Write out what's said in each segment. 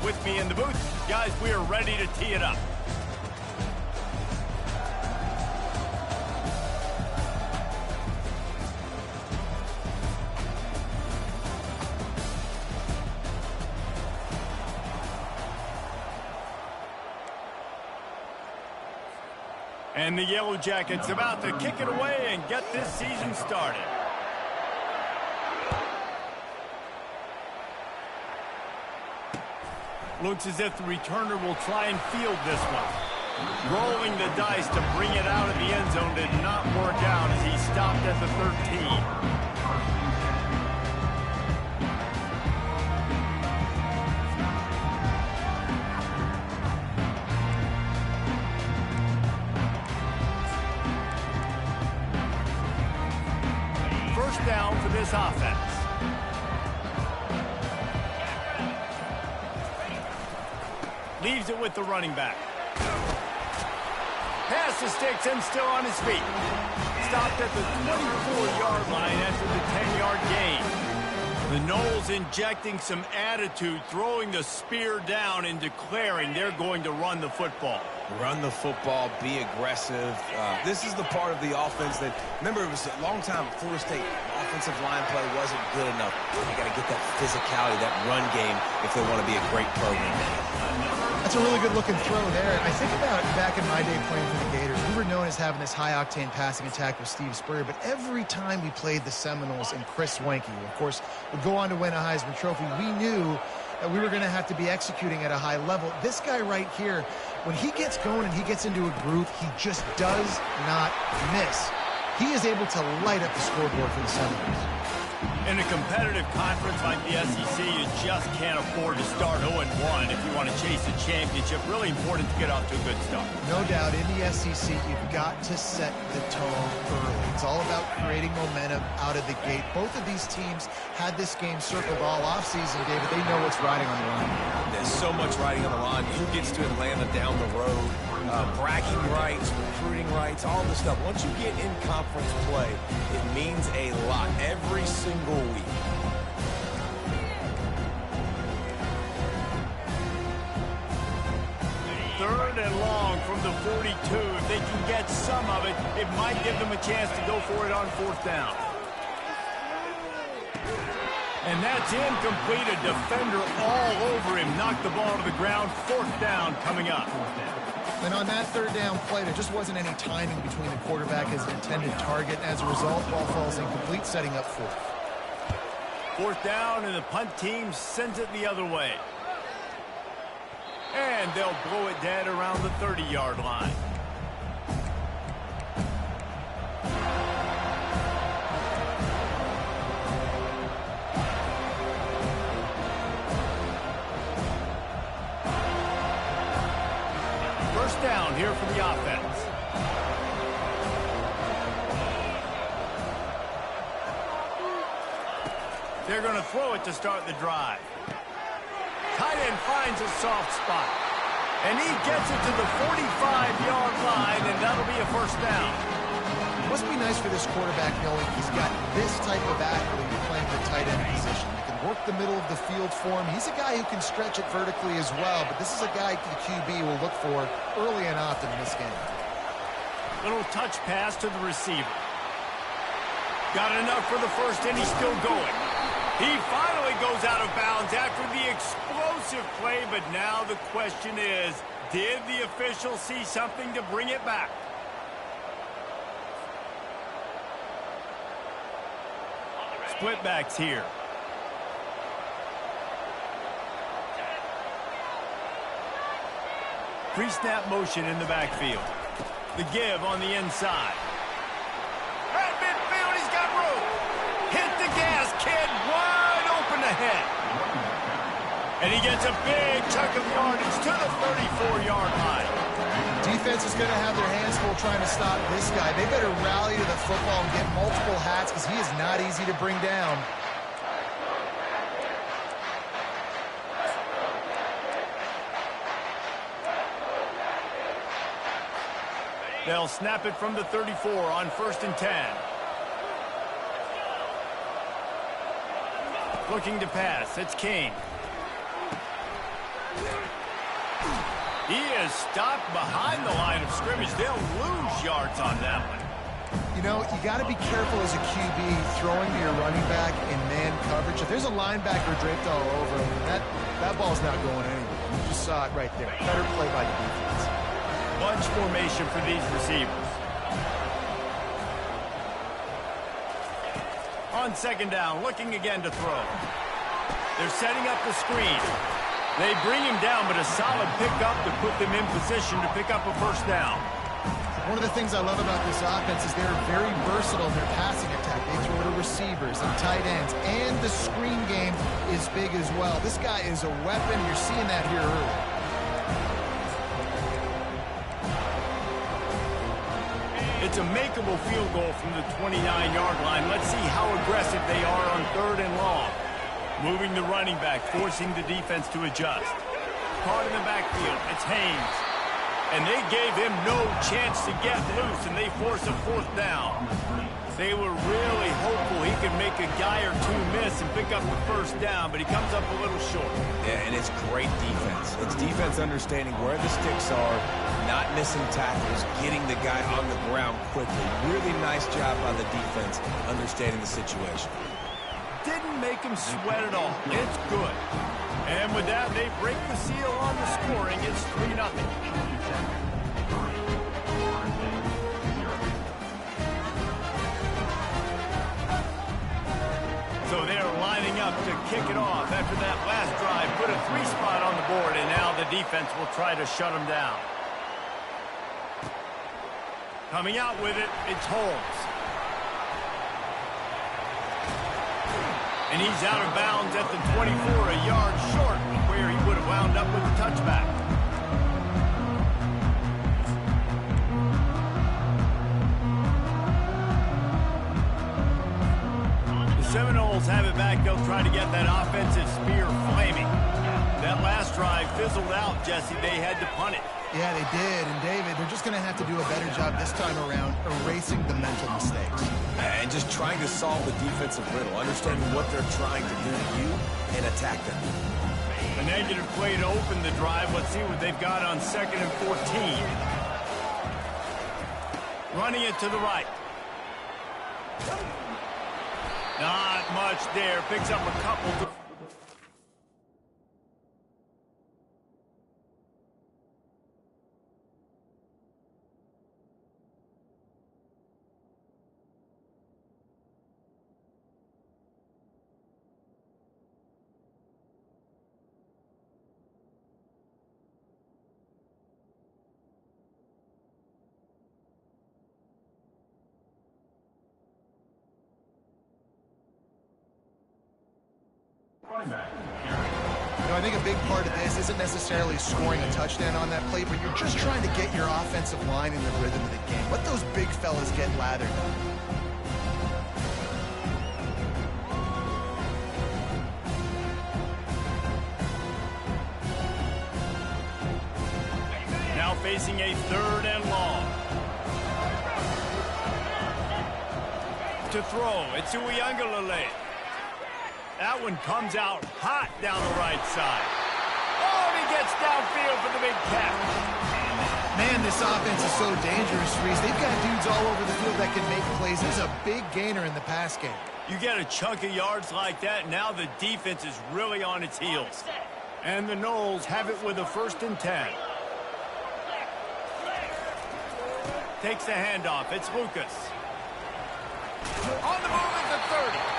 with me in the booth. Guys, we are ready to tee it up. And the Yellow Jackets about to kick it away and get this season started. Looks as if the returner will try and field this one. Rolling the dice to bring it out of the end zone did not work out as he stopped at the 13. Down for this offense. Leaves it with the running back. Pass the sticks and still on his feet. Stopped at the 24-yard line after the 10-yard gain. The Noles injecting some attitude, throwing the spear down and declaring they're going to run the football. Run the football, be aggressive. This is the part of the offense that, remember, it was a long time at Florida State. Offensive line play wasn't good enough. They got to get that physicality, that run game, if they want to be a great program. That's a really good-looking throw there. I think about back in my day playing for the Gators, we were known as having this high-octane passing attack with Steve Spurrier, but every time we played the Seminoles and Chris Wenke, of course, would go on to win a Heisman Trophy, we knew that we were going to have to be executing at a high level. This guy right here, when he gets going and he gets into a groove, he just does not miss. He is able to light up the scoreboard for the Seminoles. In a competitive conference like the SEC, you just can't afford to start 0-1 if you want to chase a championship. Really important to get off to a good start. No doubt, in the SEC, you've got to set the tone early. It's all about creating momentum out of the gate. Both of these teams had this game circled all offseason, David. They know what's riding on the line. There's so much riding on the line. Who gets to Atlanta down the road? Bragging rights, recruiting rights, all this stuff. Once you get in conference play, it means a lot every single week. Third and long from the 42. If they can get some of it, it might give them a chance to go for it on fourth down. And that's incomplete. A defender all over him. Knocked the ball to the ground. Fourth down coming up. And on that third down play, there just wasn't any timing between the quarterback and his intended target. As a result, ball falls incomplete, setting up fourth. Fourth down, and the punt team sends it the other way. And they'll blow it dead around the 30-yard line. First down here for the offense. They're going to throw it to start the drive. Tight end finds a soft spot. And he gets it to the 45-yard line, and that'll be a first down. It must be nice for this quarterback knowing he's got this type of athlete playing the tight end position. He can work the middle of the field for him. He's a guy who can stretch it vertically as well, but this is a guy the QB will look for early and often in this game. Little touch pass to the receiver. Got enough for the first, and he's still going. He finally goes out of bounds after the explosive play, but now the question is, did the official see something to bring it back? Split backs here. Pre-snap motion in the backfield. The give on the inside. At midfield, he's got room. Hit the gas, kid. Wide open ahead. And he gets a big chunk of yardage to the 34-yard line. Defense is going to have their hands full trying to stop this guy. They better rally to the football and get multiple hats because he is not easy to bring down. They'll snap it from the 34 on 1st and 10. Looking to pass. It's King. He is stopped behind the line of scrimmage. They'll lose yards on that one. You know, you got to be careful as a QB throwing to your running back in man coverage. If there's a linebacker draped all over him, that ball's not going anywhere. You just saw it right there. Better play by the defense. Bunch formation for these receivers. On second down, looking again to throw. They're setting up the screen. They bring him down, but a solid pickup to put them in position to pick up a first down. One of the things I love about this offense is they're very versatile in their passing attack. They throw to receivers and tight ends, and the screen game is big as well. This guy is a weapon. You're seeing that here early. It's a makeable field goal from the 29-yard line. Let's see how aggressive they are on third and long. Moving the running back, forcing the defense to adjust. Caught in the backfield, it's Haynes. And they gave him no chance to get loose, and they force a fourth down. They were really hopeful he could make a guy or two miss and pick up the first down, but he comes up a little short. Yeah, and it's great defense. It's defense understanding where the sticks are, not missing tackles, getting the guy on the ground quickly. Really nice job by the defense understanding the situation. Didn't make him sweat at all. It's good. And with that, they break the seal on the scoring. It's 3-0. So they're lining up to kick it off after that last drive. Put a 3-spot on the board, and now the defense will try to shut them down. Coming out with it, it's Holmes. And he's out of bounds at the 24, a yard short of where he would have wound up with the touchback. The Seminoles have it back. They'll try to get that offensive spear flaming. That last drive fizzled out, Jesse. They had to punt it. Yeah, they did. And, David, they're just going to have to do a better job this time around erasing the mental mistakes. And just trying to solve the defensive riddle, understanding what they're trying to do to you and attack them. A negative play to open the drive. Let's see what they've got on 2nd and 14. Running it to the right. Not much there. Picks up a couple. You know, I think a big part of this isn't necessarily scoring a touchdown on that play, but you're just trying to get your offensive line in the rhythm of the game. Let those big fellas get lathered up. Now facing a 3rd and long. To throw, it's Uiagalelei. That one comes out hot down the right side. Oh, and he gets downfield for the big catch. Man, this offense is so dangerous, Reese. They've got dudes all over the field that can make plays. There's a big gainer in the pass game. You get a chunk of yards like that, now the defense is really on its heels. And the Noles have it with a 1st and 10. Takes the handoff. It's Lucas. On the move at the 30.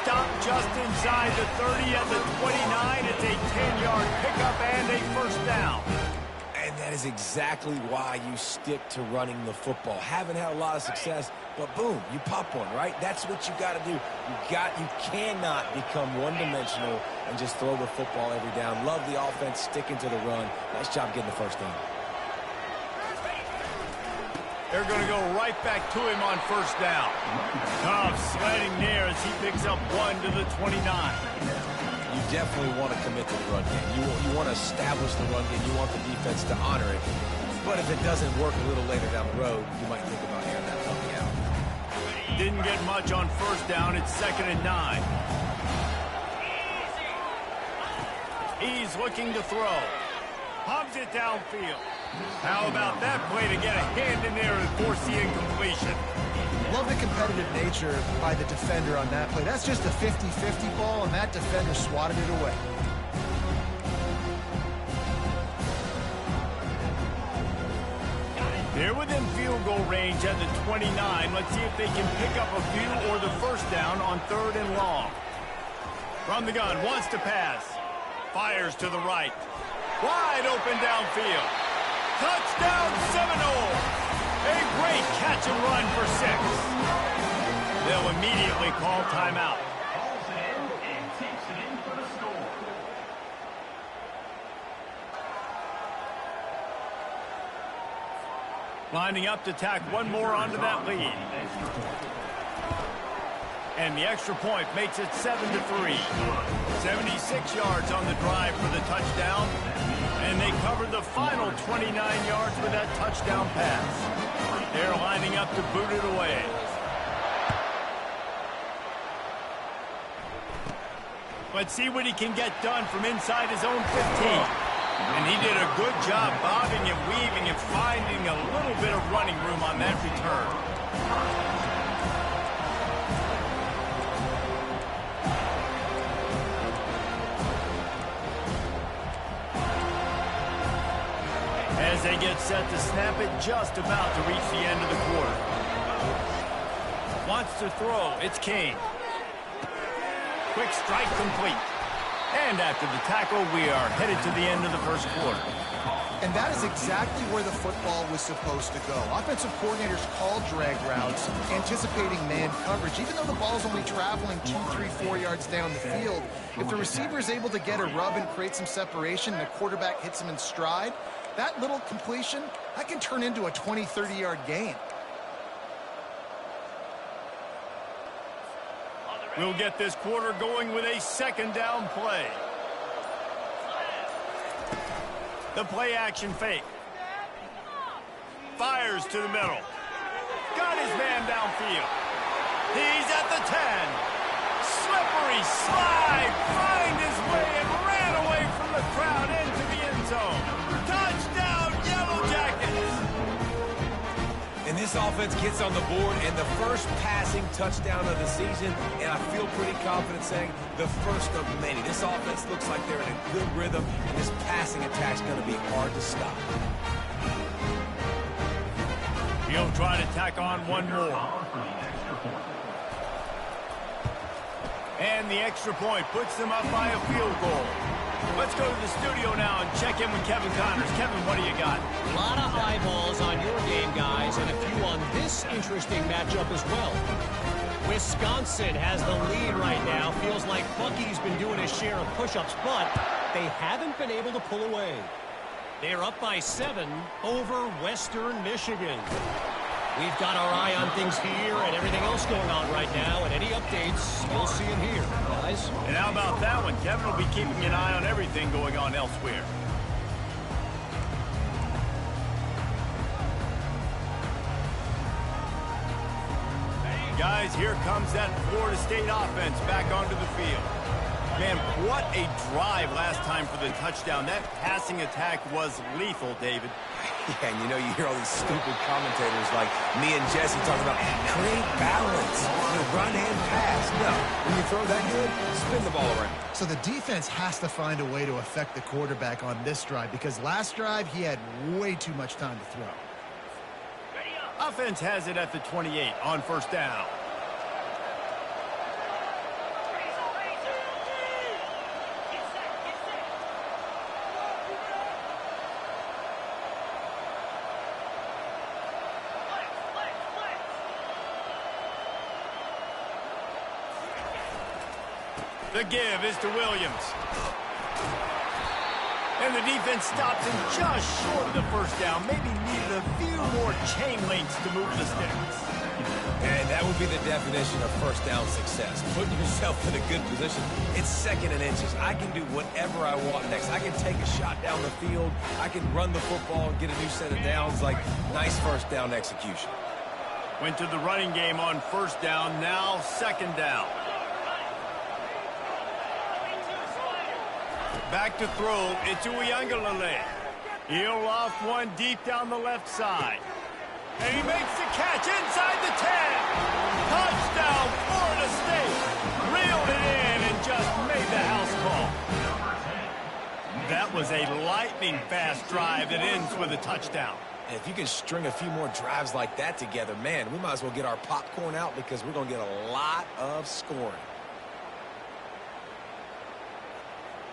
Stopped just inside the 30 at the 29. It's a 10-yard pickup and a first down. And that is exactly why you stick to running the football. Haven't had a lot of success, but boom, you pop one, right? That's what you got to do. You cannot become one-dimensional and just throw the football every down. Love the offense, sticking to the run. Nice job getting the first down. They're going to go right back to him on first down. Tough sledding there as he picks up 1 to the 29. You definitely want to commit to the run game. You want to establish the run game. You want the defense to honor it. But if it doesn't work a little later down the road, you might think about airing that puppy out. Didn't get much on first down. It's 2nd and 9. He's looking to throw. Pumps it downfield. How about that play to get a hand in there and force the incompletion? Love the competitive nature by the defender on that play. That's just a 50-50 ball, and that defender swatted it away. They're within field goal range at the 29. Let's see if they can pick up a few or the first down on 3rd and long. From the gun, wants to pass. Fires to the right. Wide open downfield. Touchdown Seminole! A great catch and run for 6. They'll immediately call timeout. Lining up to tack one more onto that lead. And the extra point makes it 7-3. 76 yards on the drive for the touchdown. And they covered the final 29 yards with that touchdown pass. They're lining up to boot it away. Let's see what he can get done from inside his own 15. And he did a good job bobbing and weaving and finding a little bit of running room on that return. As they get set to snap it, just about to reach the end of the quarter. Wants to throw. It's King. Quick strike complete. And after the tackle, we are headed to the end of the first quarter. And that is exactly where the football was supposed to go. Offensive coordinators called drag routes, anticipating man coverage. Even though the ball's only traveling 2, 3, 4 yards down the field, if the receiver is able to get a rub and create some separation and the quarterback hits him in stride, that little completion, that can turn into a 20, 30-yard gain. We'll get this quarter going with a 2nd down play. The play action fake. Fires to the middle. Got his man downfield. He's at the 10. Slippery slide. Find his way and ran away from the crowd into the end zone. Touchdown, Yellow Jackets. And this offense gets on the board and the first passing touchdown of the season, and I feel pretty confident saying the first of many. This offense looks like they're in a good rhythm, and this passing attack's going to be hard to stop. He'll try to tack on one more. And the extra point puts them up by a field goal. Let's go to the studio now and check in with Kevin Connors. Kevin, what do you got? A lot of eyeballs on your game, guys, and a few on this interesting matchup as well. Wisconsin has the lead right now. Feels like Bucky's been doing his share of push-ups, but they haven't been able to pull away. They're up by 7 over Western Michigan. We've got our eye on things here and everything else going on right now, and any updates, you'll see them here, guys. And how about that one? Kevin will be keeping an eye on everything going on elsewhere. Guys, here comes that Florida State offense back onto the field. Man, what a drive last time for the touchdown. That passing attack was lethal, David. Yeah, and you know, you hear all these stupid commentators like me and Jesse talking about create balance, run and pass. No, when you throw that good, spin the ball around. So the defense has to find a way to affect the quarterback on this drive, because last drive he had way too much time to throw. Offense has it at the 28 on 1st down. The give is to Williams. And the defense stops him just short of the 1st down. Maybe needed a few more chain links to move the sticks. And that would be the definition of 1st down success. Putting yourself in a good position. It's 2nd and inches. I can do whatever I want next. I can take a shot down the field. I can run the football and get a new set of downs. Like, nice 1st down execution. Went to the running game on 1st down. Now 2nd down. Back to throw. It's Uiagalelei. He'll loft one deep down the left side. And he makes the catch inside the 10. Touchdown, Florida State. Reeled it in and just made the house call. That was a lightning-fast drive that ends with a touchdown. And if you can string a few more drives like that together, man, we might as well get our popcorn out because we're going to get a lot of scoring.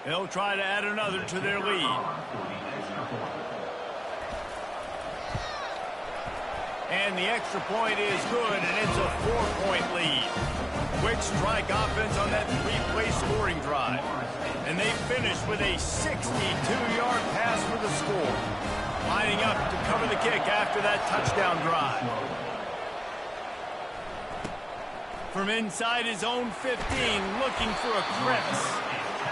They'll try to add another to their lead. And the extra point is good, and it's a 4-point lead. Quick strike offense on that three-play scoring drive. And they finish with a 62-yard pass for the score. Lining up to cover the kick after that touchdown drive. From inside his own 15, looking for a crevice.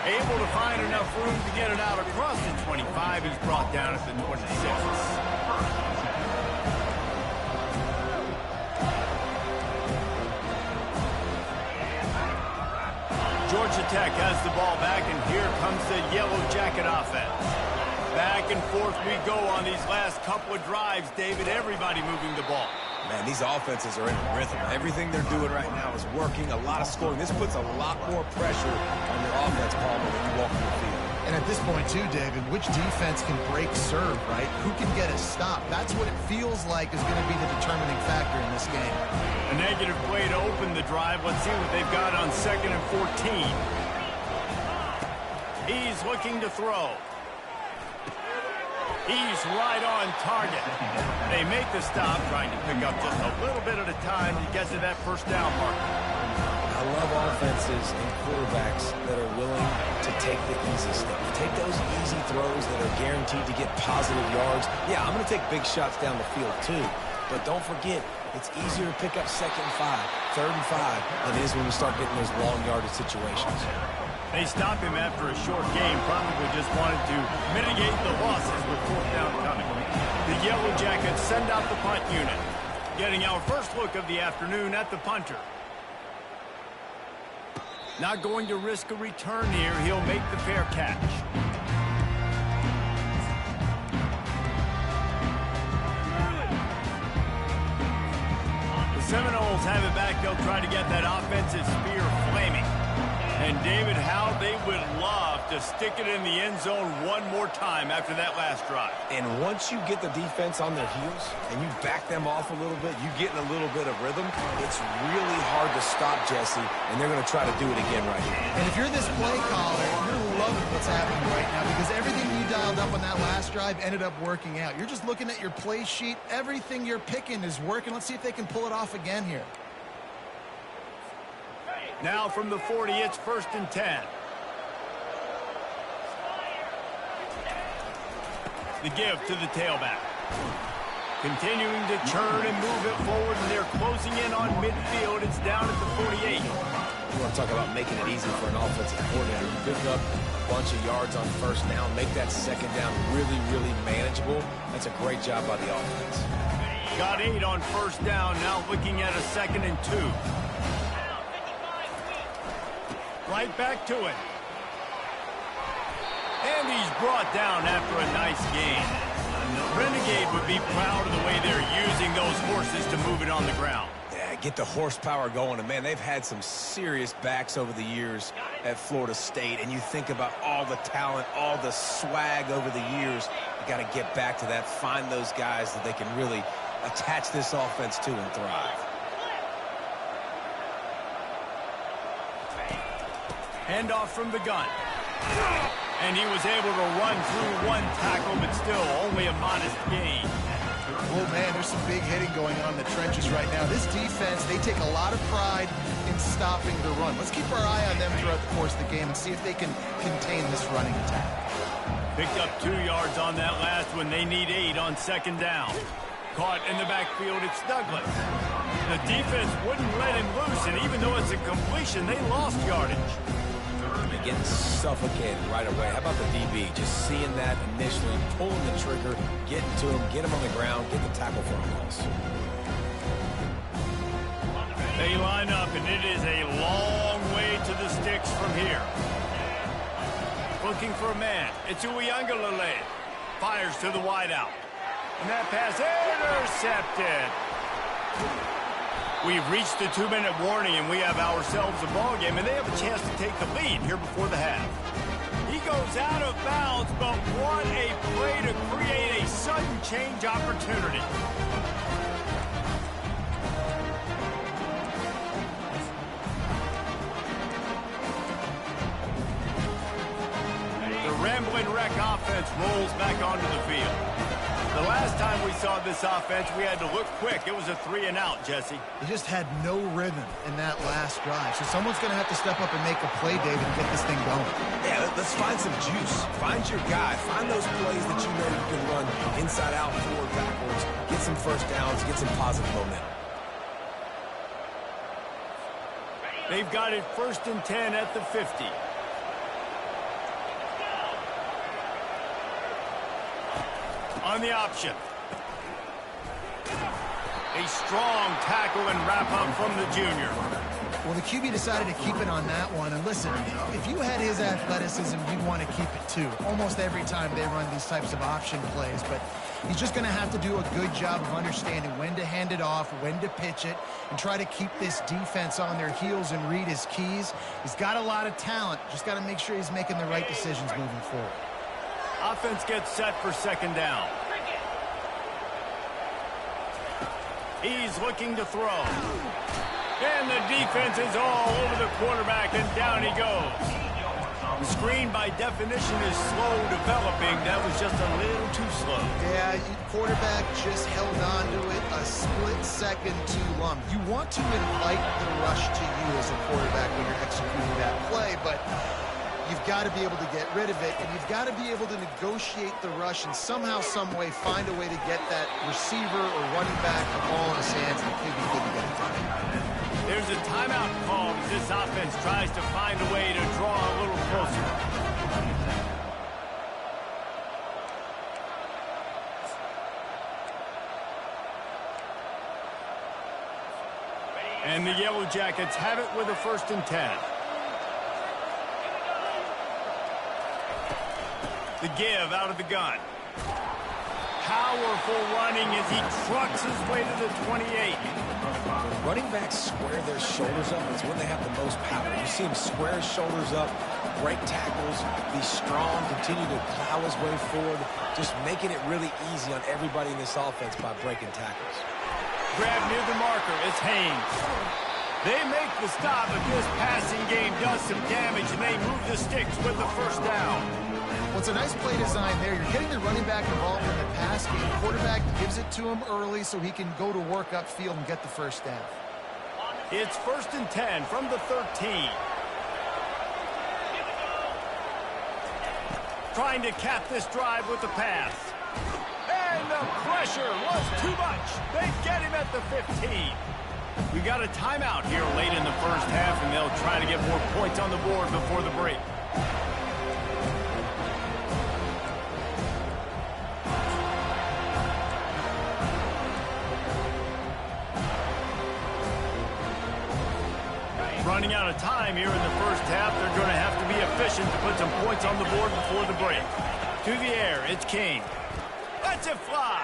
Able to find enough room to get it out across the 25. He's brought down at the 26. Georgia Tech has the ball back, and here comes the Yellow Jacket offense. Back and forth we go on these last couple of drives, David. Everybody moving the ball. Man, these offenses are in rhythm. Everything they're doing right now is working. A lot of scoring. This puts a lot more pressure on your offense, Palmer, when you walk on the field. And at this point, too, David, which defense can break serve, right? Who can get a stop? That's what it feels like is going to be the determining factor in this game. A negative play to open the drive. Let's see what they've got on 2nd and 14. He's looking to throw. He's right on target. They make the stop, trying to pick up just a little bit at a time to get to that first down mark. I love offenses and quarterbacks that are willing to take the easy stuff. Take those easy throws that are guaranteed to get positive yards. Yeah, I'm going to take big shots down the field too. But don't forget, it's easier to pick up 2nd and 5, 3rd and 5 than it is when we start getting those long yardage situations. They stop him after a short game, probably just wanted to mitigate the losses with 4th down coming. The Yellow Jackets send out the punt unit. Getting our first look of the afternoon at the punter. Not going to risk a return here. He'll make the fair catch. The Seminoles have it back. They'll try to get that offensive spear flaming. And David, how they would love to stick it in the end zone one more time after that last drive. And once you get the defense on their heels and you back them off a little bit, you get in a little bit of rhythm, it's really hard to stop, Jesse, and they're going to try to do it again right here. And if you're this play caller, you're loving what's happening right now because everything you dialed up on that last drive ended up working out. You're just looking at your play sheet. Everything you're picking is working. Let's see if they can pull it off again here. Now from the 40, it's 1st and 10. The give to the tailback. Continuing to churn and move it forward, and they're closing in on midfield. It's down at the 48. You want to talk about making it easy for an offensive coordinator. You pick up a bunch of yards on 1st down, make that 2nd down really, really manageable. That's a great job by the offense. Got 8 on 1st down, now looking at a 2nd and 2. Right back to it. And he's brought down after a nice gain. Renegade would be proud of the way they're using those horses to move it on the ground. Yeah, get the horsepower going. And, man, they've had some serious backs over the years at Florida State. And you think about all the talent, all the swag over the years. You got to get back to that, find those guys that they can really attach this offense to and thrive. Handoff from the gun. And he was able to run through one tackle, but still only a modest gain. Oh, man, there's some big hitting going on in the trenches right now. This defense, they take a lot of pride in stopping the run. Let's keep our eye on them throughout the course of the game and see if they can contain this running attack. Picked up 2 yards on that last one. They need 8 on 2nd down. Caught in the backfield, it's Douglas. The defense wouldn't let him loose, and even though it's a completion, they lost yardage. Getting suffocated right away. How about the DB? Just seeing that initially, pulling the trigger, getting to him, get him on the ground, get the tackle for a loss. They line up, and it is a long way to the sticks from here. Looking for a man. It's Uiagalelei. Fires to the wideout. And that pass intercepted. We've reached the 2-minute warning, and we have ourselves a ball game, and they have a chance to take the lead here before the half. He goes out of bounds, but what a play to create a sudden change opportunity. The Ramblin' Wreck offense rolls back onto the field. The last time we saw this offense, we had to look quick. It was a 3-and-out, Jesse. They just had no rhythm in that last drive. So someone's going to have to step up and make a play, David, and get this thing going. Yeah, let's find some juice. Find your guy. Find those plays that you know you can run inside out, forward, backwards. Get some first downs. Get some positive momentum. They've got it 1st and 10 at the 50. On the option. A strong tackle and wrap-up from the junior. Well, the QB decided to keep it on that one. And listen, if you had his athleticism, you'd want to keep it too. Almost every time they run these types of option plays. But he's just going to have to do a good job of understanding when to hand it off, when to pitch it, and try to keep this defense on their heels and read his keys. He's got a lot of talent. Just got to make sure he's making the right decisions moving forward. Offense gets set for 2nd down. He's looking to throw. And the defense is all over the quarterback, and down he goes. The screen, by definition, is slow developing. That was just a little too slow. Yeah, quarterback just held on to it a split second too long. You want to invite the rush to you as a quarterback when you're executing that play, but you've got to be able to get rid of it, and you've got to be able to negotiate the rush and somehow, some way find a way to get that receiver or running back the ball in his hands, and the QB didn't get it done. There's a timeout called as this offense tries to find a way to draw a little closer. And the Yellow Jackets have it with a 1st and 10. The give out of the gun. Powerful running as he trucks his way to the 28. Running backs square their shoulders up. It's when they have the most power. You see him square his shoulders up, break tackles, be strong, continue to plow his way forward, just making it really easy on everybody in this offense by breaking tackles. Grab near the marker. It's Haynes. They make the stop, but this passing game does some damage, and they move the sticks with the 1st down. Well, it's a nice play design there. You're getting the running back involved in the pass game. The quarterback gives it to him early so he can go to work upfield and get the 1st down. It's 1st and 10 from the 13. Trying to cap this drive with the pass. And the pressure was too much. They get him at the 15. We got a timeout here late in the 1st half, and they'll try to get more points on the board before the break. Running out of time here in the 1st half. They're going to have to be efficient to put some points on the board before the break. To the air, it's Kane. Lets it fly.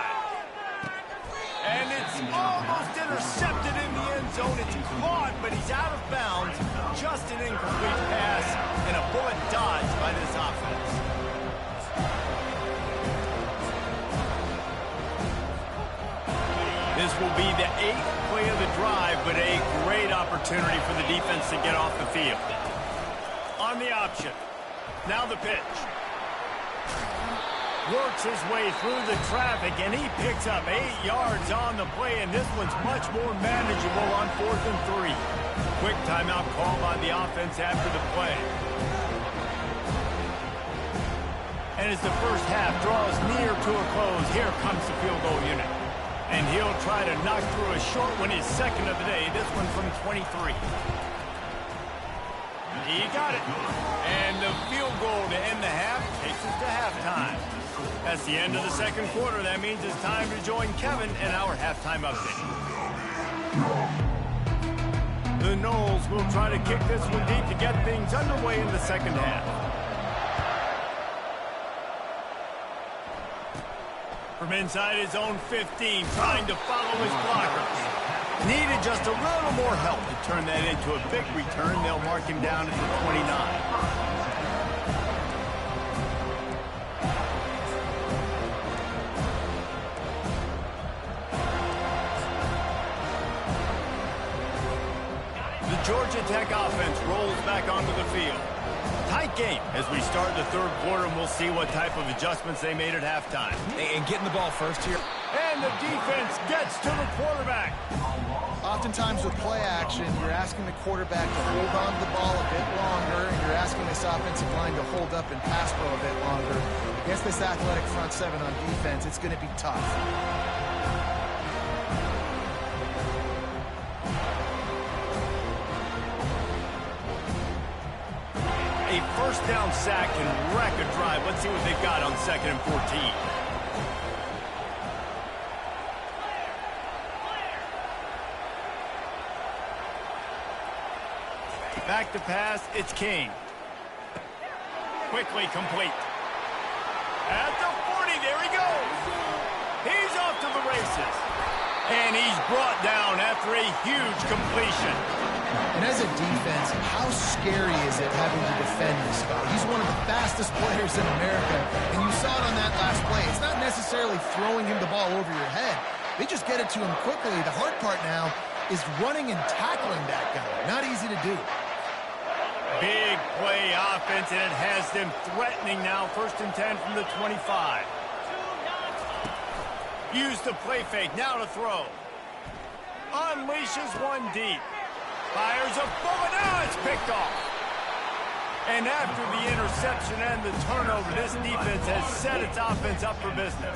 And it's almost intercepted in the end zone. It's caught, but he's out of bounds. Just an incomplete pass and a bullet dodged by this offense. This will be the 8th play of the drive, but a great opportunity for the defense to get off the field. On the option. Now the pitch. Works his way through the traffic, and he picks up 8 yards on the play, and this one's much more manageable on 4th and 3. Quick timeout call by the offense after the play. And as the 1st half draws near to a close, here comes the field goal unit. And he'll try to knock through a short one, his 2nd of the day, this one from 23. He got it. And the field goal to end the half takes us to halftime. That's the end of the 2nd quarter. That means it's time to join Kevin in our halftime update. The Noles will try to kick this one deep to get things underway in the 2nd half. From inside his own 15, trying to follow his blockers. Needed just a little more help to turn that into a big return. They'll mark him down at the 29. Georgia Tech offense rolls back onto the field. Tight game as we start the third quarter, and we'll see what type of adjustments they made at halftime. And getting the ball first here. And the defense gets to the quarterback. Oftentimes with play action, you're asking the quarterback to hold on to the ball a bit longer, and you're asking this offensive line to hold up and pass pro a bit longer. Against this athletic front seven on defense, it's going to be tough. A first down sack can wreck a drive. Let's see what they've got on 2nd and 14. Back to pass, it's King. Quickly complete. At the 40, there he goes. He's off to the races. And he's brought down after a huge completion. And as a defense, how scary is it having to defend this guy? He's one of the fastest players in America, and you saw it on that last play. It's not necessarily throwing him the ball over your head. They just get it to him quickly. The hard part now is running and tackling that guy. Not easy to do. Big play offense, and it has them threatening now. 1st and 10 from the 25. Use the play fake, now to throw. Unleashes one deep. Fires a bullet, now it's picked off. And after the interception and the turnover, this defense has set its offense up for business.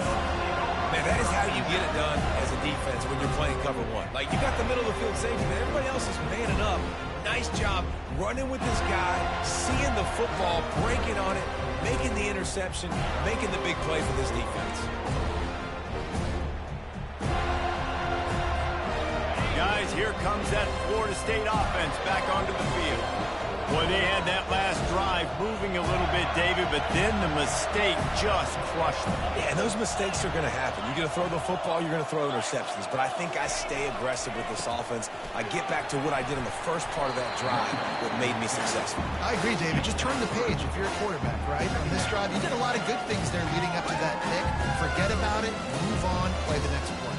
Man, that is how you get it done as a defense when you're playing cover one. Like, you got the middle of the field safety, but everybody else is manning up. Nice job running with this guy, seeing the football, breaking on it, making the interception, making the big play for this defense. Guys, here comes that Florida State offense back onto the field. Boy, they had that last drive moving a little bit, David, but then the mistake just crushed them. Yeah, and those mistakes are going to happen. You're going to throw the football, you're going to throw interceptions. But I think I stay aggressive with this offense. I get back to what I did in the first part of that drive that made me successful. I agree, David. Just turn the page if you're a quarterback, right? On this drive, you did a lot of good things there leading up to that pick. Forget about it, move on, play the next play.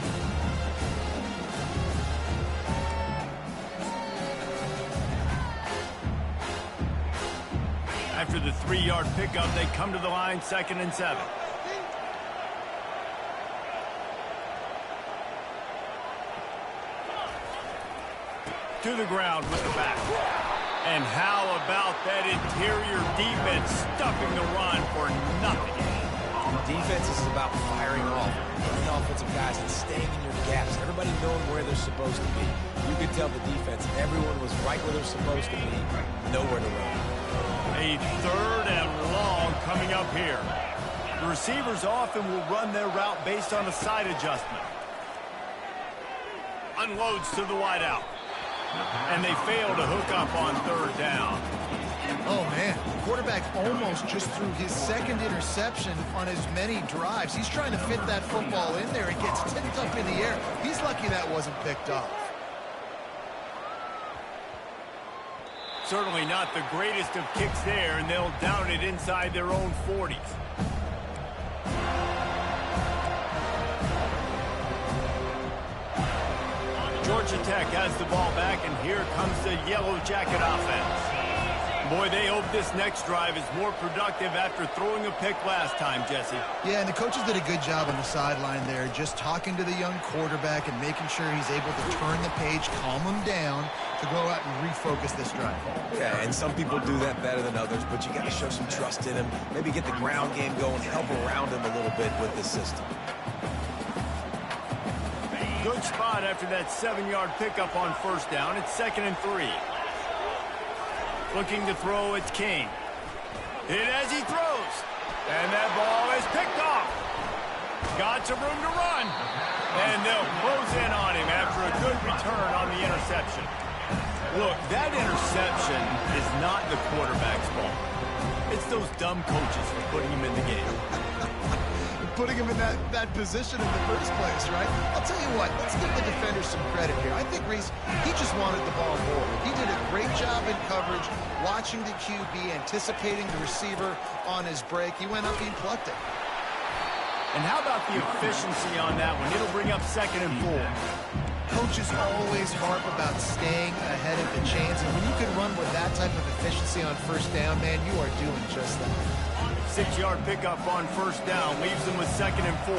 After the 3-yard pickup, they come to the line, 2nd and 7. To the ground with the back. And how about that interior defense stuffing the run for nothing? Defense is about firing off. The offensive guys and staying in your gaps. Everybody knowing where they're supposed to be. You could tell the defense, everyone was right where they're supposed to be. Nowhere to run. A 3rd and long coming up here. The receivers often will run their route based on a side adjustment. Unloads to the wideout. And they fail to hook up on 3rd down. Oh, man. The quarterback almost just threw his 2nd interception on as many drives. He's trying to fit that football in there. It gets tipped up in the air. He's lucky that wasn't picked off. Certainly not the greatest of kicks there, and they'll down it inside their own 40s. Georgia Tech has the ball back, and here comes the Yellow Jacket offense. Boy, they hope this next drive is more productive after throwing a pick last time, Jesse. Yeah, and the coaches did a good job on the sideline there, just talking to the young quarterback and making sure he's able to turn the page, calm him down, to go out and refocus this drive. Yeah, and some people do that better than others, but you got to show some trust in him, maybe get the ground game going, help around him a little bit with this system. Good spot after that 7-yard pickup on 1st down. It's 2nd and 3. Looking to throw, it's King. Hit as he throws. And that ball is picked off. Got some room to run. And they'll close in on him after a good return on the interception. Look, that interception is not the quarterback's fault. It's those dumb coaches for putting him in the game. putting him in that position in the first place, right? I'll tell you what, let's give the defender some credit here. I think Reese, he just wanted the ball more. He did a great job in coverage, watching the QB, anticipating the receiver on his break. He went up, he plucked it. And how about the efficiency on that one? It'll bring up 2nd and 4. Coaches always harp about staying ahead of the chains, and when you can run with that type of efficiency on first down, man, you are doing just that. 6-yard pickup on first down leaves them with 2nd and 4.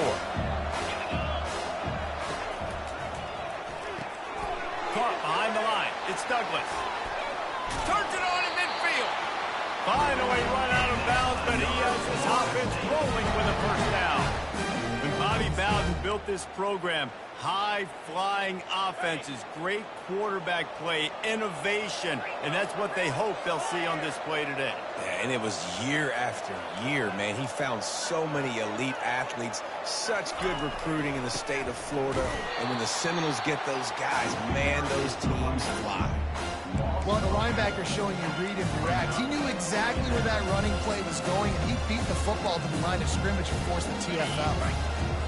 Caught behind the line. It's Douglas. Turns it on in midfield. Finally run out of bounds, but he has his offense rolling with a first down. When Bobby Bowden built this program, high-flying offenses, great quarterback play, innovation, and that's what they hope they'll see on display today. Yeah, and it was year after year, man. He found so many elite athletes, such good recruiting in the state of Florida, and when the Seminoles get those guys, man, those teams fly. Well, the linebacker showing you read and react. He knew exactly where that running play was going, and he beat the football to the line of scrimmage and forced the TFL.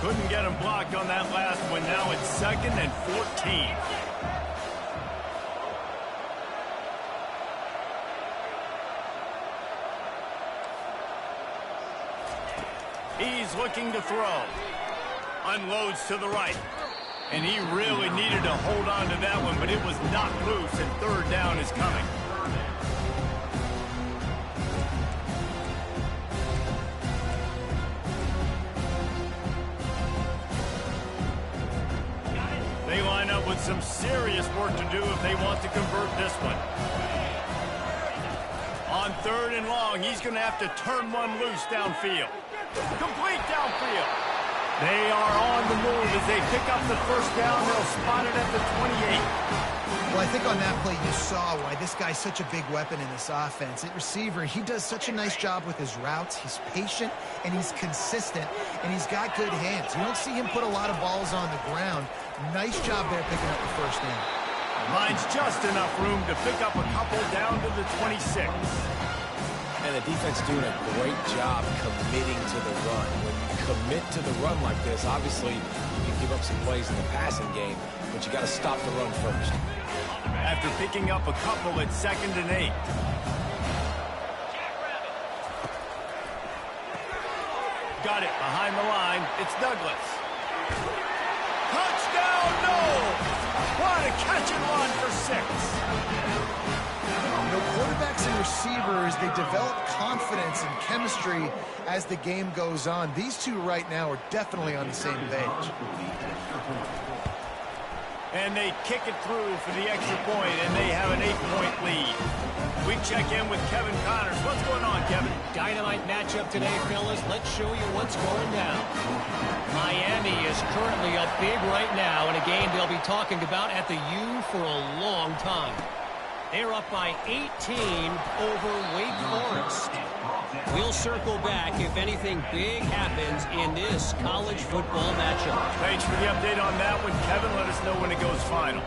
Couldn't get him blocked on that last one. Now it's 2nd and 14. He's looking to throw. Unloads to the right. And he really needed to hold on to that one, but it was knocked loose, and 3rd down is coming. They line up with some serious work to do if they want to convert this one. On 3rd and long, he's going to have to turn one loose downfield. Complete downfield. They are on the move as they pick up the first down. They'll spot it at the 28. Well, I think on that play you saw why this guy's such a big weapon in this offense. At receiver, he does such a nice job with his routes. He's patient, and he's consistent, and he's got good hands. You don't see him put a lot of balls on the ground. Nice job there picking up the first down. Finds just enough room to pick up a couple down to the 26. And the defense doing a great job committing to the run. When you commit to the run like this, obviously you can give up some plays in the passing game, but you got to stop the run first. After picking up a couple, it's 2nd and 8. Got it behind the line. It's Douglas. Touchdown, no! What a catch and run for 6. You know, quarterbacks and receivers, they develop confidence and chemistry as the game goes on. These two right now are definitely on the same page. And they kick it through for the extra point, and they have an 8-point lead. We check in with Kevin Connors. What's going on, Kevin? Dynamite matchup today, fellas. Let's show you what's going down. Miami is currently up big right now in a game they'll be talking about at the U for a long time. They're up by 18 over Wake Forest. We'll circle back if anything big happens in this college football matchup. Thanks for the update on that one, Kevin. Let us know when it goes final.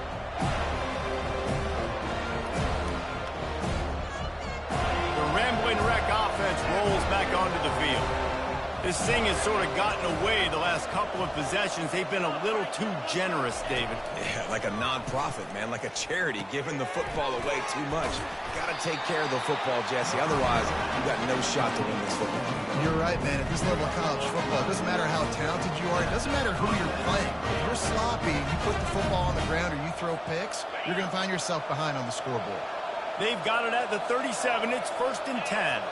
The Rambling Wreck offense rolls back onto the field. This thing has sort of gotten away the last couple of possessions. They've been a little too generous, David. Yeah, like a non-profit, man, like a charity, giving the football away too much. Got to take care of the football, Jesse. Otherwise, you got no shot to win this football. You're right, man. At this level of college football, it doesn't matter how talented you are. It doesn't matter who you're playing. If you're sloppy, you put the football on the ground or you throw picks, you're going to find yourself behind on the scoreboard. They've got it at the 37. It's 1st and 10.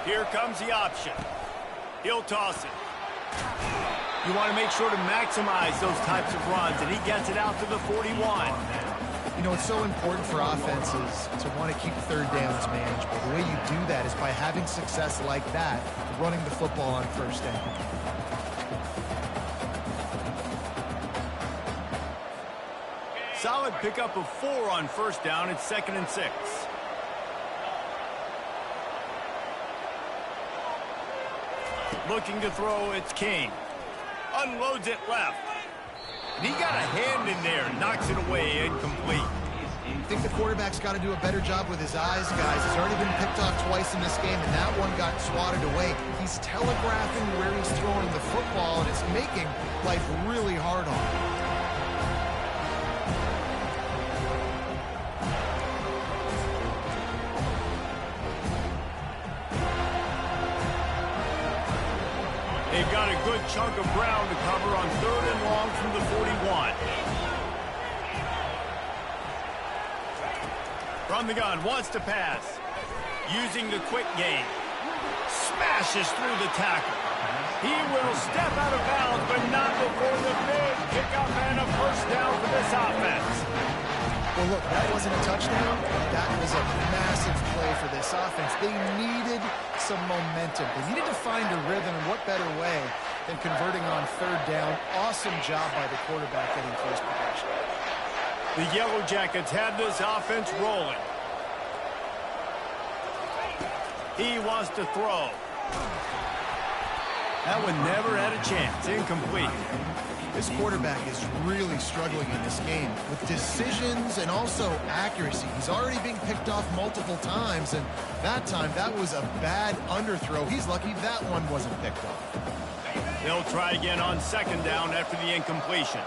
Here comes the option. He'll toss it. You want to make sure to maximize those types of runs, and he gets it out to the 41. You know, it's so important for offenses to want to keep 3rd downs manageable. The way you do that is by having success like that, running the football on 1st down. Solid pickup of 4 on 1st down. It's 2nd and 6. Looking to throw, it's King. Unloads it left. And he got a hand in there, knocks it away, incomplete. think the quarterback's got to do a better job with his eyes, guys. He's already been picked off twice in this game, and that one got swatted away. He's telegraphing where he's throwing the football, and it's making life really hard on him. They've got a good chunk of ground to cover on 3rd and long from the 41. From the gun, wants to pass. Using the quick game. Smashes through the tackle. He will step out of bounds, but not before the big pickup and a first down for this offense. Well, look, that wasn't a touchdown. That was a massive play for this offense. They needed some momentum. They needed to find a rhythm, and what better way than converting on 3rd down. Awesome job by the quarterback getting first possession. The Yellow Jackets had this offense rolling. He wants to throw. That one never had a chance. Incomplete. This quarterback is really struggling in this game with decisions and also accuracy. He's already being picked off multiple times, and that time, that was a bad underthrow. He's lucky that one wasn't picked off. They'll try again on 2nd down after the incompletion.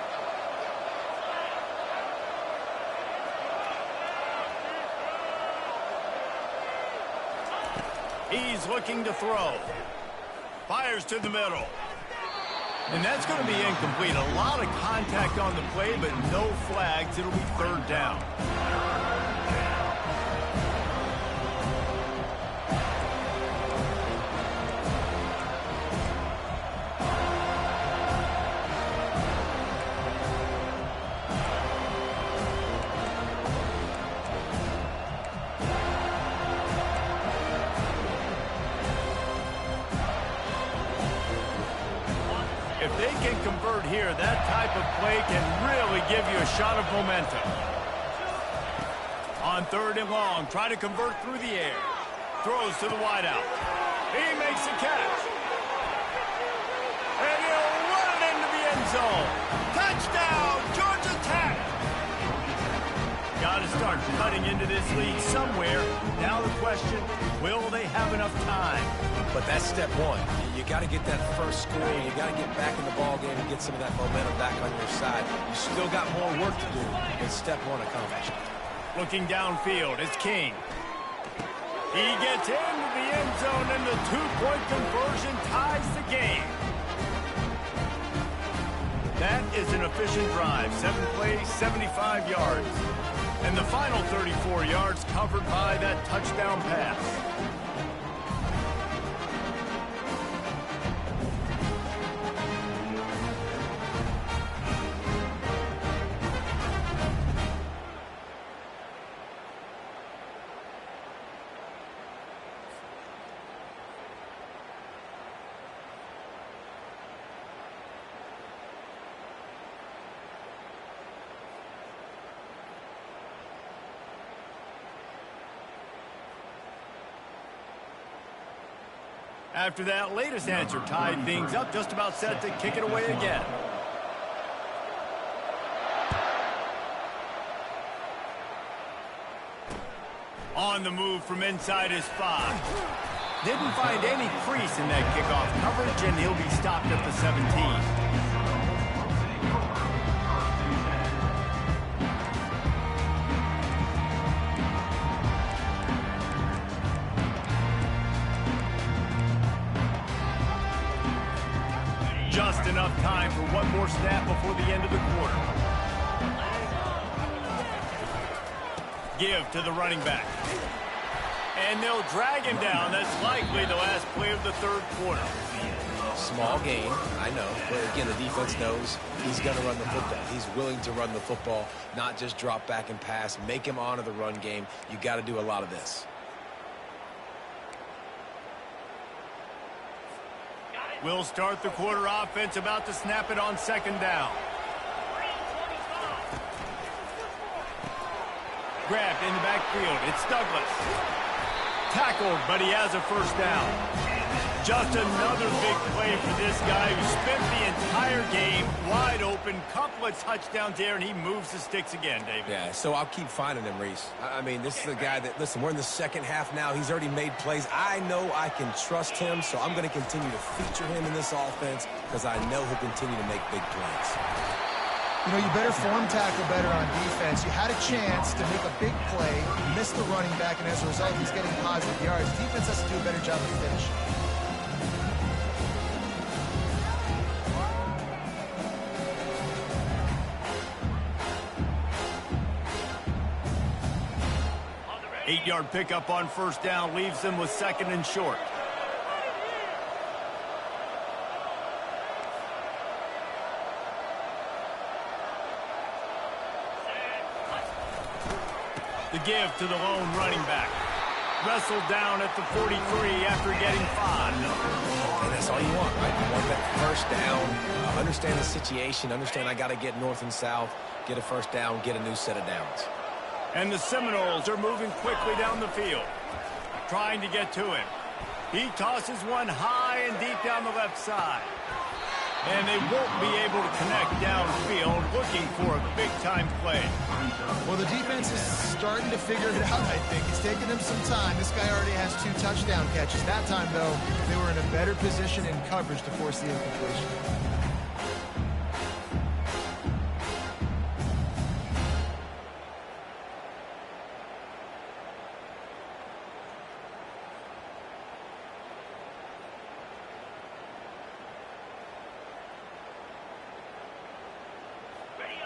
He's looking to throw. Fires to the middle. And that's going to be incomplete. A lot of contact on the play, but no flags. It'll be 3rd down. If they can convert here, that type of play can really give you a shot of momentum. On 3rd and long, try to convert through the air. Throws to the wideout. He makes the catch. And he'll run it into the end zone. Touchdown, Georgia Tech! Got to start cutting into this lead somewhere. Now the question, will they have enough time? But that's step one. You got to get that first score. You got to get back in the ball game and get some of that momentum back on your side. You still got more work to do, but step one accomplished. Looking downfield, it's King. He gets into the end zone, and the 2-point conversion ties the game. That is an efficient drive. 7 plays, 75 yards. And the final 34 yards covered by that touchdown pass. After that latest answer tied things up, just about set to kick it away again. On the move from inside his 5. Didn't find any crease in that kickoff coverage, and he'll be stopped at the 17. Just enough time for one more snap before the end of the quarter. Give to the running back. And they'll drag him down. That's likely the last play of the 3rd quarter. Small gain, I know. But again, the defense knows he's going to run the football. He's willing to run the football, not just drop back and pass. Make him honor the run game. You got to do a lot of this. We'll start the quarter offense, about to snap it on 2nd down. Grabbed in the backfield. It's Douglas. Tackled, but he has a first down. Just another big play for this guy who spent the entire game wide open. Couple of touchdowns there, and he moves the sticks again, David. Yeah, so I'll keep finding him, Reese. I mean, this is a guy that, listen, we're in the second half now. He's already made plays. I know I can trust him, so I'm going to continue to feature him in this offense because I know he'll continue to make big plays. You know, you better form tackle better on defense. You had a chance to make a big play, missed the running back, and as a result, he's getting positive yards. Defense has to do a better job of finishing. Eight-yard pickup on first down leaves them with second and short. The give to the lone running back. Wrestled down at the 43 after getting 5. And that's all you want, right? You want that first down, understand the situation, understand I got to get north and south, get a first down, get a new set of downs. And the Seminoles are moving quickly down the field, trying to get to him. He tosses one high and deep down the left side. And they won't be able to connect downfield, looking for a big-time play. Well, the defense is starting to figure it out, I think. It's taking them some time. This guy already has 2 touchdown catches. That time, though, they were in a better position in coverage to force the incompletion.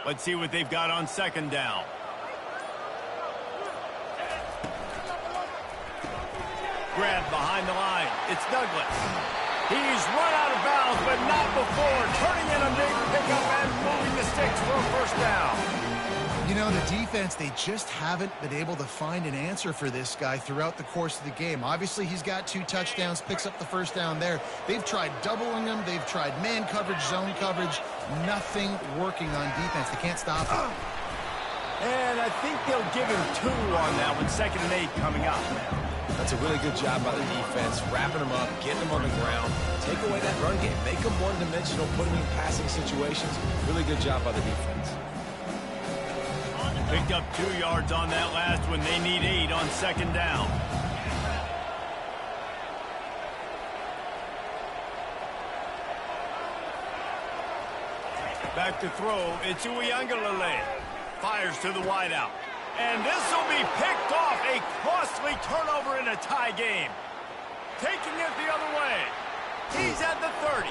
Let's see what they've got on second down. Grab behind the line. It's Douglas. He's run out of bounds, but not before turning in a big pickup and moving the sticks for a first down. You know, the defense, they just haven't been able to find an answer for this guy throughout the course of the game. Obviously, he's got 2 touchdowns, picks up the first down there. They've tried doubling him. They've tried man coverage, zone coverage. Nothing working on defense. They can't stop him. And I think they'll give him 2 on that one. 2nd and 8 coming up. That's a really good job by the defense, wrapping them up, getting them on the ground, take away that run game, make them one-dimensional, put them in passing situations. Really good job by the defense. Picked up 2 yards on that last one. They need 8 on second down. Back to throw. It's Uiagalelei. Fires to the wideout. And this will be picked off. A costly turnover in a tie game. Taking it the other way. He's at the 30.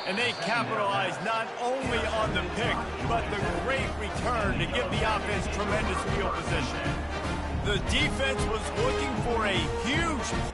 And they capitalize not only on the pick, but the great return to give the offense tremendous field position. The defense was looking for a huge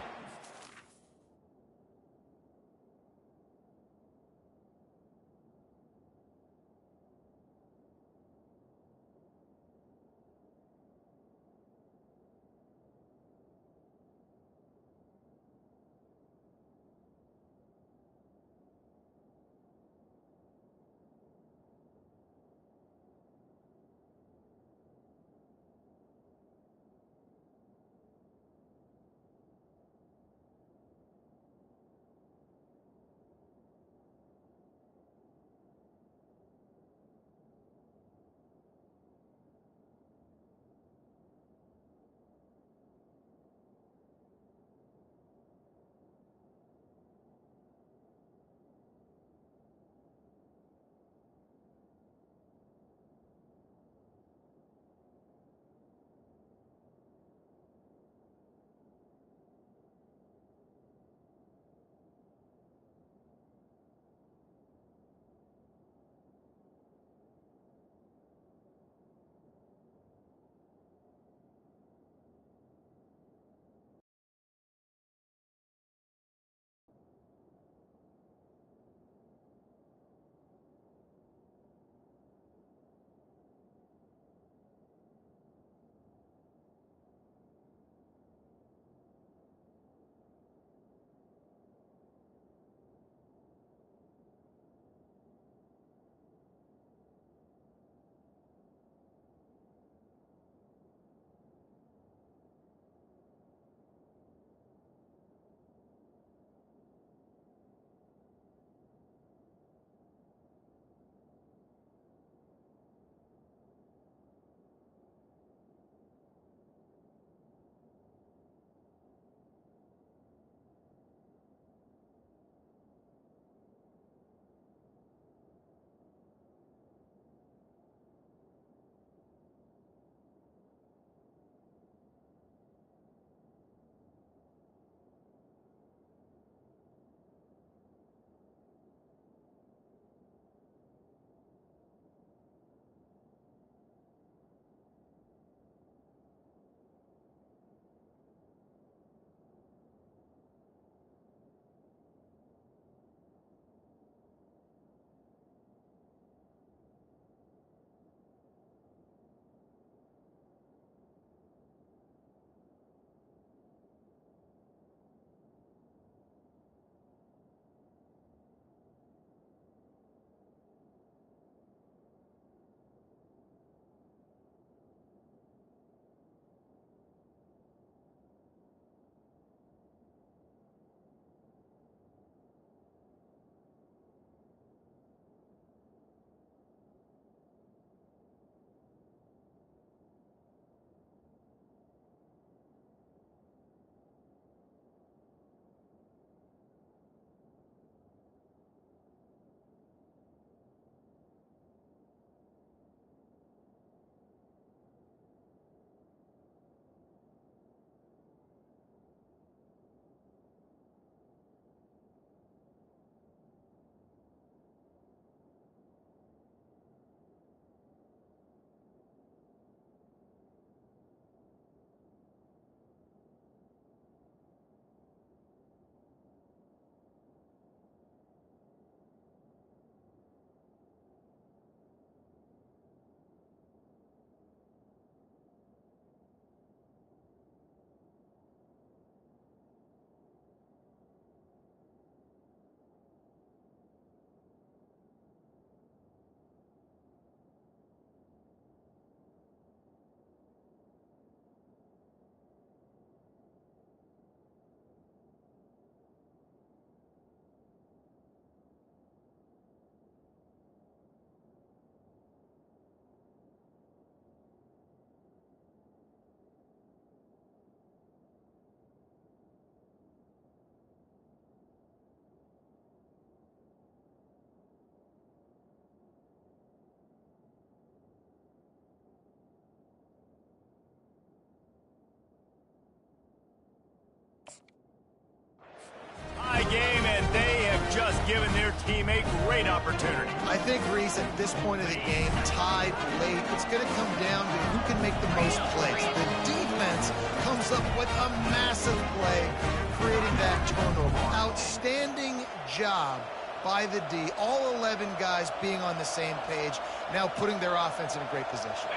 just given their team a great opportunity. I think, Reese, at this point of the game, tied late, it's going to come down to who can make the most plays. The defense comes up with a massive play, creating that turnover. Outstanding job by the D. All 11 guys being on the same page, now putting their offense in a great position.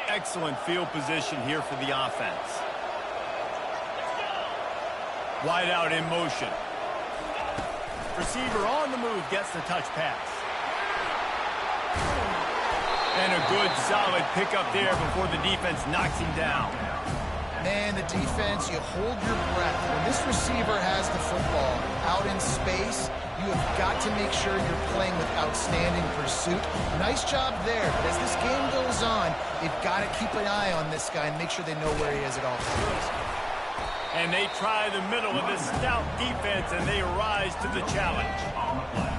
Excellent field position here for the offense. Wide out in motion. Receiver on the move gets the touch pass. And a good solid pickup there before the defense knocks him down. Man, the defense, you hold your breath. When this receiver has the football out in space, you have got to make sure you're playing with outstanding pursuit. Nice job there, but as this game goes on, they've got to keep an eye on this guy and make sure they know where he is at all times. And they try the middle of this stout defense, and they rise to the challenge.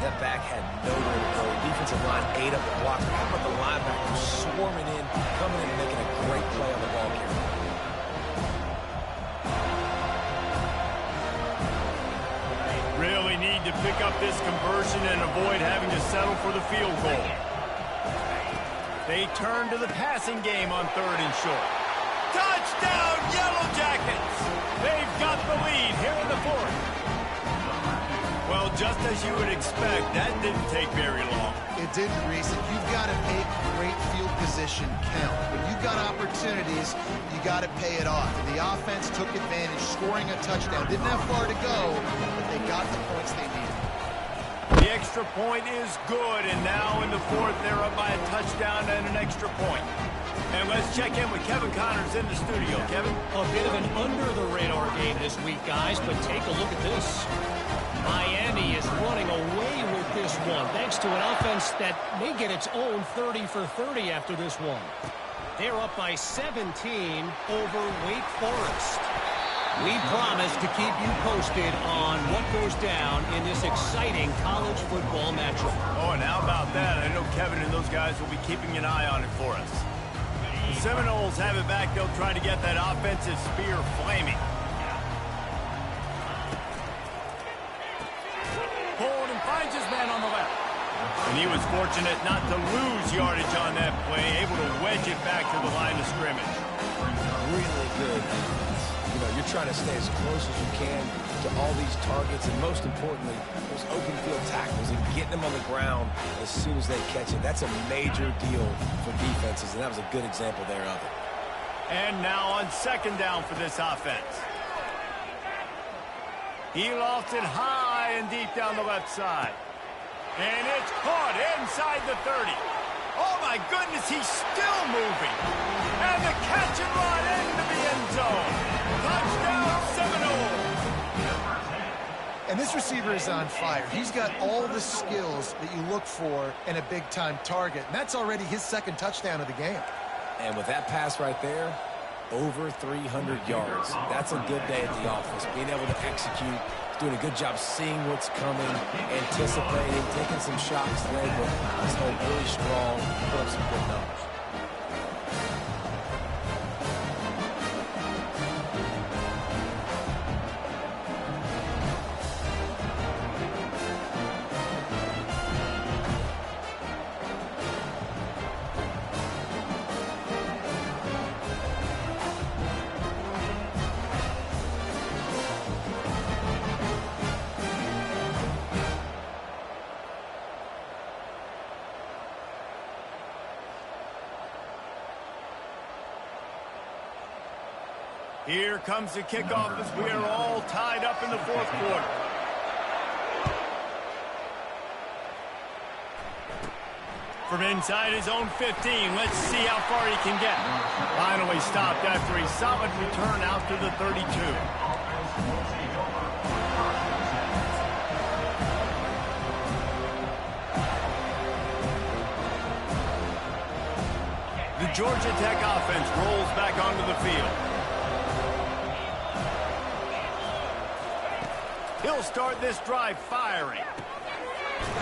That back had nowhere to go. Defensive line ate up the block. How about the linebacker swarming in, coming in and making a great play on the ball carrier? Really need to pick up this conversion and avoid having to settle for the field goal. They turn to the passing game on 3rd and short. Touchdown, Yellow Jackets! They've got the lead here in the 4th. Well, just as you would expect, that didn't take very long. It didn't, Reese. You've got to make great field position count. When you've got opportunities, you got to pay it off. And the offense took advantage, scoring a touchdown. Didn't have far to go, but they got the points they needed. The extra point is good, and now in the 4th, they're up by a touchdown and an extra point. And let's check in with Kevin Connors in the studio. Kevin? A bit of an under-the-radar game this week, guys, but take a look at this. Miami is running away with this one, thanks to an offense that may get its own 30 for 30 after this one. They're up by 17 over Wake Forest. We promise to keep you posted on what goes down in this exciting college football matchup. Oh, and how about that? I know Kevin and those guys will be keeping an eye on it for us. The Seminoles have it back. They'll try to get that offensive spear flaming. Hold and finds his man on the left. And he was fortunate not to lose yardage on that play, able to wedge it back to the line of scrimmage. Really good. You know, you're trying to stay as close as you can to all these targets, and most importantly, those open field tackles and getting them on the ground as soon as they catch it. That's a major deal for defenses, and that was a good example there of it. And now on 2nd down for this offense. He lofts it high and deep down the left side. And it's caught inside the 30. Oh, my goodness, he's still moving. And the catch and run into the end zone. Touchdown, Seminoles. And this receiver is on fire. He's got all the skills that you look for in a big-time target. And that's already his 2nd touchdown of the game. And with that pass right there, over 300 yards. That's a good day at the office. Being able to execute, doing a good job seeing what's coming, anticipating, taking some shots today, but he's held really strong, put up some good numbers. Here comes the kickoff as we are all tied up in the 4th quarter. From inside his own 15, let's see how far he can get. Finally stopped after a solid return out to the 32. The Georgia Tech offense rolls back onto the field. He'll start this drive firing.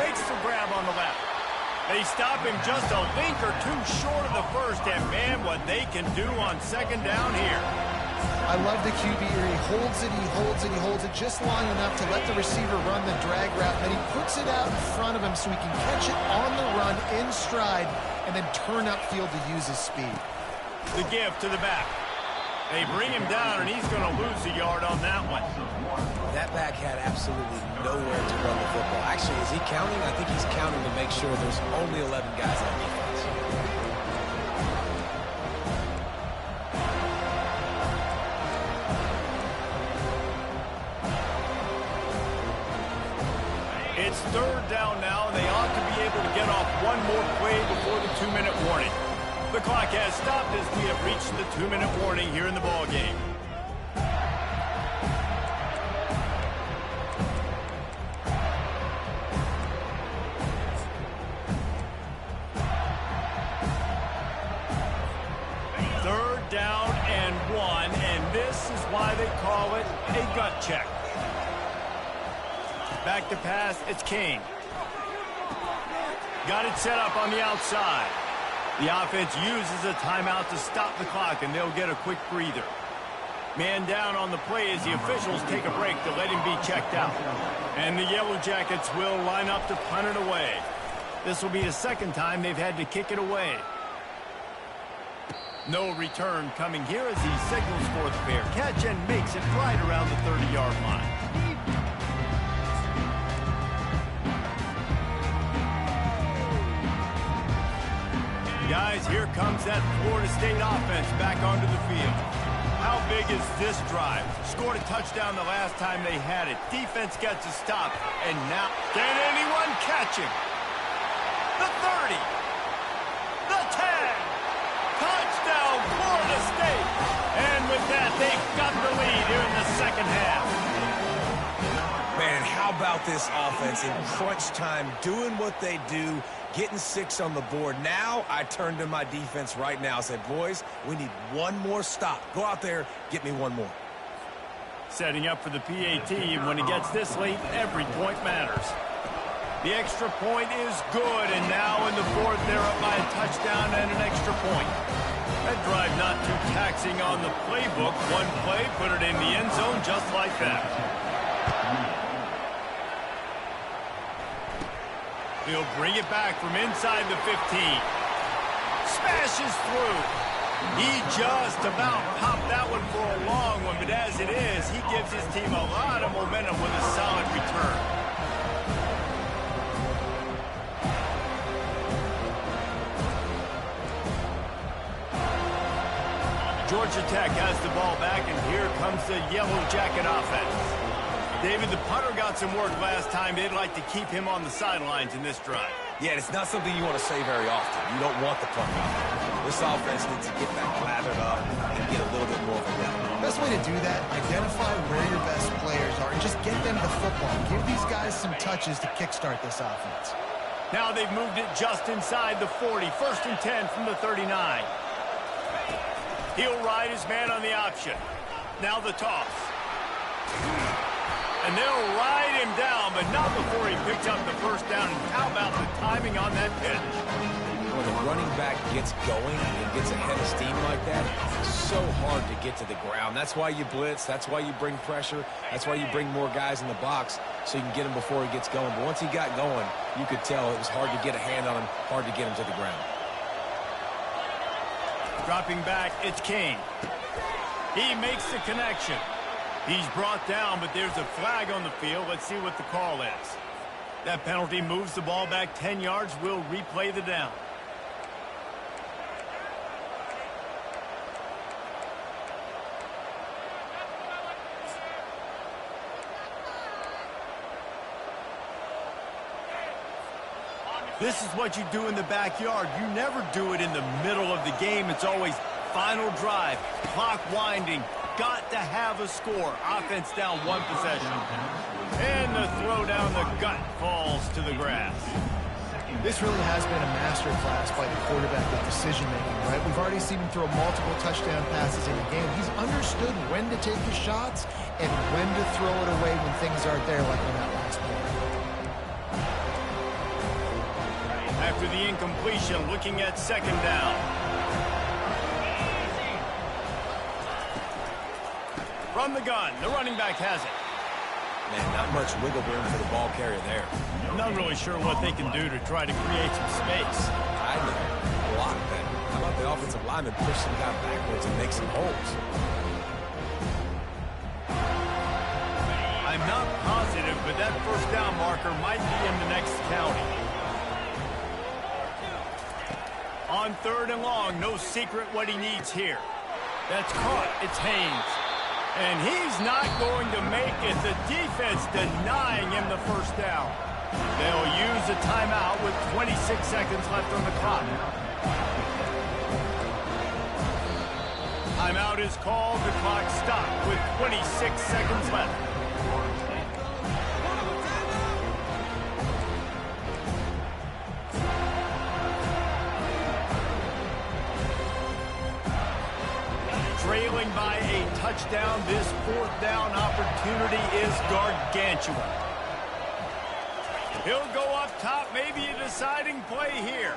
Fakes the grab on the left. They stop him just a link or two short of the first, and man, what they can do on 2nd down here. I love the QB here. He holds it, he holds it, he holds it just long enough to let the receiver run the drag route, and then he puts puts it out in front of him so he can catch it on the run in stride and then turn upfield to use his speed. The give to the back. They bring him down, and he's going to lose a yard on that one. That back had absolutely nowhere to run the football. Actually, is he counting? I think he's counting to make sure there's only 11 guys on defense. It's third down now, and they ought to be able to get off one more play before the 2-minute warning. The clock has stopped as we have reached the 2-minute warning here in the ball game. Third down and 1, and this is why they call it a gut check. Back to pass, it's Kane. Got it set up on the outside. The offense uses a timeout to stop the clock, and they'll get a quick breather. Man down on the play as the officials take a break to let him be checked out. And the Yellow Jackets will line up to punt it away. This will be the second time they've had to kick it away. No return coming here as he signals for the fair catch and makes it right around the 30-yard line. Guys, here comes that Florida State offense back onto the field. How big is this drive? Scored a touchdown the last time they had it. Defense gets a stop, and now can anyone catch him? The 30, the 10, touchdown Florida State. And with that, they've got the lead here in the second half. Man, how about this offense in crunch time, doing what they do, getting 6 on the board. Now I turn to my defense right now and say, boys, we need one more stop. Go out there, get me one more. Setting up for the PAT, and when he gets this late, every point matters. The extra point is good, and now in the fourth, they're up by a touchdown and an extra point. That drive not too taxing on the playbook. One play, put it in the end zone just like that. He'll bring it back from inside the 15. Smashes through. He just about popped that one for a long one, but as it is, he gives his team a lot of momentum with a solid return. Georgia Tech has the ball back, and here comes the Yellow Jacket offense. David, the punter got some work last time. They'd like to keep him on the sidelines in this drive. Yeah, it's not something you want to say very often. You don't want the punter out there. This offense needs to get back lathered up and get a little bit more of a rep. Best way to do that, identify where your best players are and just get them the football. Give these guys some touches to kickstart this offense. Now they've moved it just inside the 40. First and 10 from the 39. He'll ride his man on the option. Now the toss. And they'll ride him down, but not before he picks up the first down. And how about the timing on that pitch? When the running back gets going and gets ahead of steam like that, it's so hard to get to the ground. That's why you blitz. That's why you bring pressure. That's why you bring more guys in the box so you can get him before he gets going. But once he got going, you could tell it was hard to get a hand on him, hard to get him to the ground. Dropping back, it's Kane. He makes the connection. He's brought down, but there's a flag on the field. Let's see what the call is. That penalty moves the ball back 10 yards. We'll replay the down. This is what you do in the backyard. You never do it in the middle of the game. It's always final drive, clock winding. Got to have a score. Offense down one possession. And the throw down the gut falls to the grass. This really has been a masterclass by the quarterback with decision-making, right? We've already seen him throw multiple touchdown passes in the game. He's understood when to take his shots and when to throw it away when things aren't there, like on that last play. After the incompletion, looking at second down. From the gun, the running back has it. Man, not much wiggle room for the ball carrier there. I'm not really sure what they can do to try to create some space. I know. Block that. How about the offensive lineman push some guy backwards and make some holes? I'm not positive, but that first down marker might be in the next county. On 3rd and long, no secret what he needs here. That's caught. It's Haynes. And he's not going to make it. The defense denying him the first down. They'll use a timeout with 26 seconds left on the clock. Timeout is called. The clock stopped with 26 seconds left. Trailing by a touchdown, this 4th down opportunity is gargantuan. He'll go up top, maybe a deciding play here.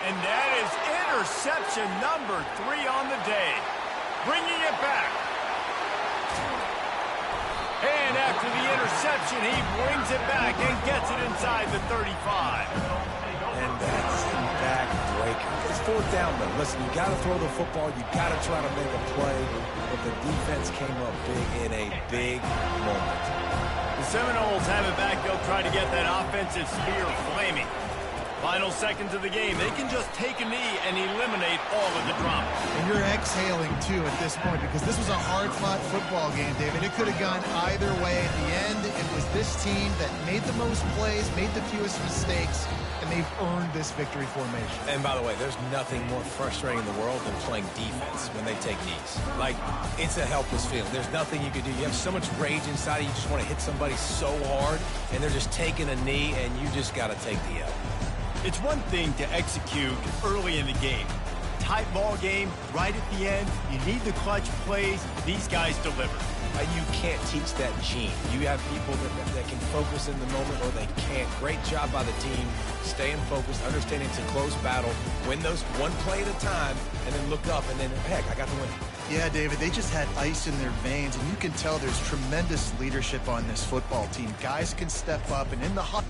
And that is interception number 3 on the day. Bringing it back. And after the interception, he brings it back and gets it inside the 35. And that's a back-breaker. It's 4th down, though. Listen, you got to throw the football. You got to try to make a play. But the defense came up big in a big moment. The Seminoles have it back. They'll try to get that offensive spear flaming. Final seconds of the game. They can just take a knee and eliminate all of the drama. And you're exhaling, too, at this point, because this was a hard-fought football game, David. It could have gone either way. At the end, it was this team that made the most plays, made the fewest mistakes, and they've earned this victory formation. And by the way, there's nothing more frustrating in the world than playing defense when they take knees. Like, it's a helpless feeling. There's nothing you can do. You have so much rage inside of you. You just want to hit somebody so hard, and they're just taking a knee, and you just got to take the L. It's one thing to execute early in the game. Tight ball game, right at the end. You need the clutch plays. These guys deliver. You can't teach that gene. You have people that can focus in the moment or they can't. Great job by the team, staying focused, understanding it's a close battle, win those one play at a time, and then look up, and then, heck, I got the win. Yeah, David, they just had ice in their veins, and you can tell there's tremendous leadership on this football team. Guys can step up, and in the hot